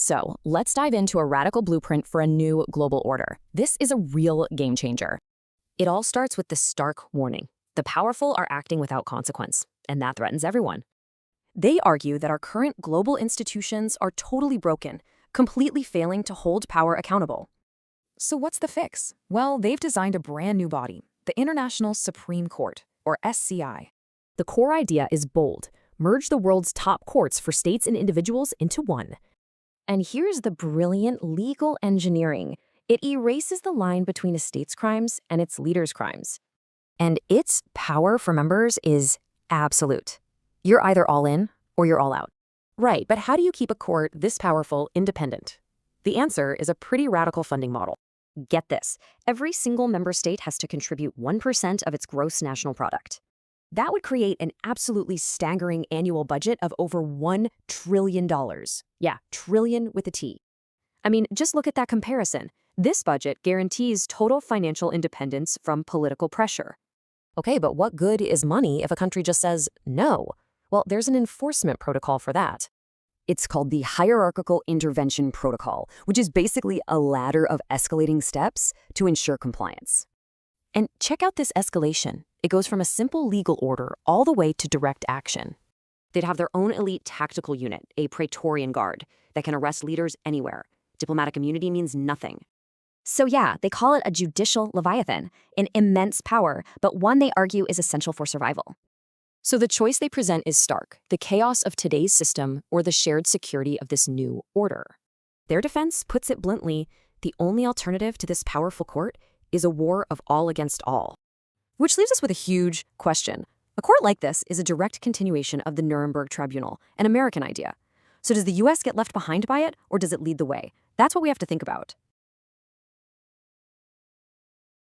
So let's dive into a radical blueprint for a new global order. This is a real game changer. It all starts with the stark warning. The powerful are acting without consequence, and that threatens everyone. They argue that our current global institutions are totally broken, completely failing to hold power accountable. So what's the fix? Well, they've designed a brand new body, the International Supreme Court, or SCI. The core idea is bold. Merge the world's top courts for states and individuals into one. And here's the brilliant legal engineering. It erases the line between a state's crimes and its leader's crimes. And its power for members is absolute. You're either all in or you're all out. Right, but how do you keep a court this powerful independent? The answer is a pretty radical funding model. Get this, every single member state has to contribute 1% of its gross national product. That would create an absolutely staggering annual budget of over $1 trillion. Yeah, trillion with a T. I mean, just look at that comparison. This budget guarantees total financial independence from political pressure. Okay, but what good is money if a country just says no? Well, there's an enforcement protocol for that. It's called the Hierarchical Intervention Protocol, which is basically a ladder of escalating steps to ensure compliance. And check out this escalation. It goes from a simple legal order all the way to direct action. They'd have their own elite tactical unit, a Praetorian Guard, that can arrest leaders anywhere. Diplomatic immunity means nothing. So yeah, they call it a judicial Leviathan, an immense power, but one they argue is essential for survival. So the choice they present is stark, the chaos of today's system or the shared security of this new order. Their defense puts it bluntly, the only alternative to this powerful court is a war of all against all. Which leaves us with a huge question. A court like this is a direct continuation of the Nuremberg Tribunal, an American idea. So does the US get left behind by it, or does it lead the way? That's what we have to think about.